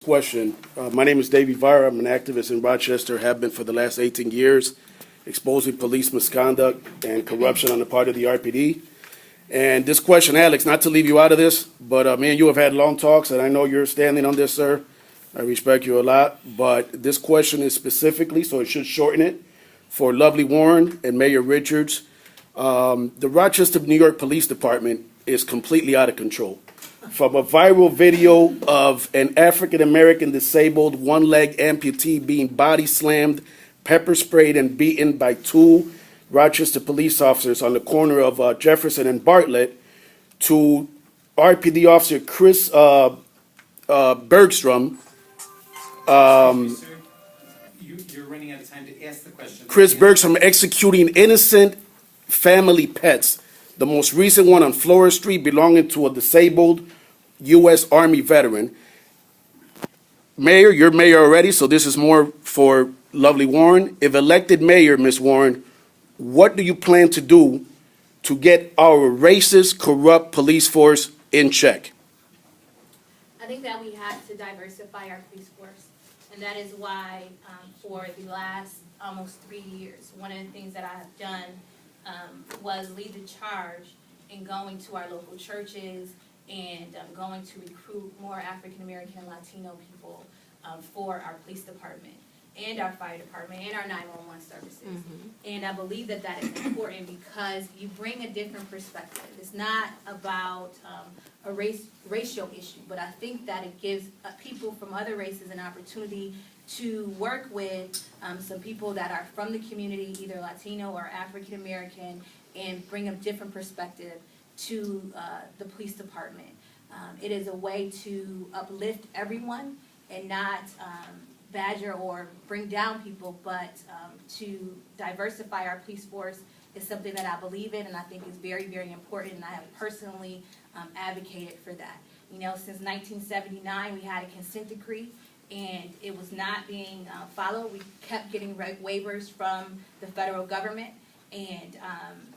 Question. My name is Davy. I'm an activist in Rochester, have been for the last 18 years, exposing police misconduct and corruption on the part of the RPD. And this question, Alex, not to leave you out of this, but me and you have had long talks, and I know you're standing on this, sir. I respect you a lot, but this question is specifically, so it should shorten it, for Lovely Warren and Mayor Richards. The Rochester, New York Police Department is completely out of control. From a viral video of an African-American disabled one-leg amputee being body slammed, pepper sprayed, and beaten by two Rochester police officers on the corner of Jefferson and Bartlett, to RPD officer Chris Bergstrom. You're running out of time to ask the question. Chris Bergstrom executing innocent family pets. The most recent one on Flora Street belonging to a disabled U.S. Army veteran. Mayor, you're mayor already, so this is more for Lovely Warren. If elected mayor, Ms. Warren, what do you plan to do to get our racist, corrupt police force in check? I think that we have to diversify our police force, and that is why for the last almost 3 years, one of the things that I have done was lead the charge in going to our local churches and going to recruit more African American and Latino people for our police department and our fire department and our 911 services. And I believe that that is important because you bring a different perspective. It's not about a racial issue, but I think that it gives people from other races an opportunity to work with some people that are from the community, either Latino or African American, and bring a different perspective to the police department. It is a way to uplift everyone and not badger or bring down people, but to diversify our police force is something that I believe in and I think is very, very important, and I have personally advocated for that. You know, since 1979 we had a consent decree and it was not being followed. We kept getting waivers from the federal government, and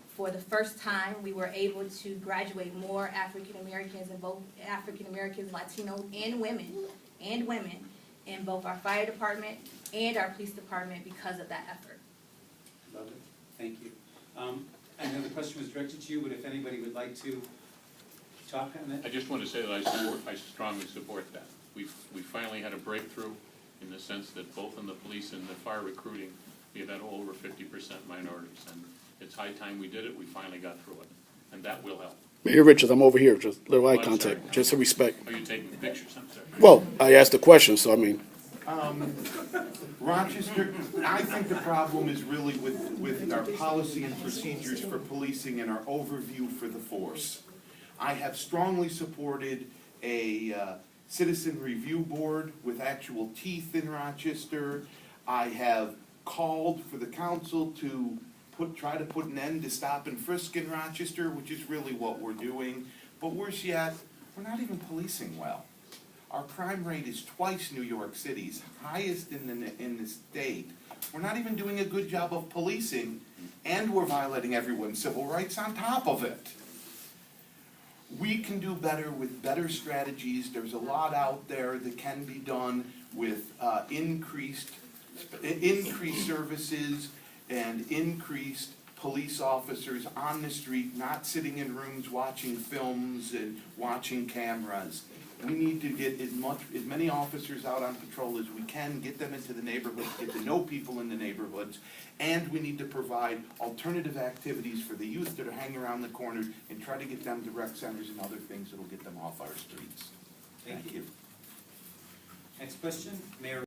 for the first time we were able to graduate more African Americans, and both African Americans, Latino, and women in both our fire department and our police department because of that effort. Love it. Thank you. I know the question was directed to you, but if anybody would like to talk on that. I just want to say that I strongly support that. We finally had a breakthrough in the sense that both in the police and the fire recruiting, we have had over 50% minorities. And it's high time we did it. We finally got through it. And that will help. Mayor Richards, I'm over here. Just a little eye I'm contact, sorry. just to respect. Are you taking pictures? I'm sorry. Well, I asked the question, so I mean. Rochester, I think the problem is really with our policy and procedures for policing and our overview for the force. I have strongly supported a citizen review board with actual teeth in Rochester. I have called for the council to try to put an end to stop and frisk in Rochester, which is really what we're doing. But worse yet, we're not even policing well. Our crime rate is twice New York City's, highest in the state. We're not even doing a good job of policing, and we're violating everyone's civil rights on top of it. We can do better with better strategies. There's a lot out there that can be done with increased services and increased police officers on the street, not sitting in rooms watching films and watching cameras. We need to get as many officers out on patrol as we can, get them into the neighborhoods, get to know people in the neighborhoods, and we need to provide alternative activities for the youth that are hanging around the corners and try to get them to rec centers and other things that will get them off our streets. Thank you. Next question, Mayor.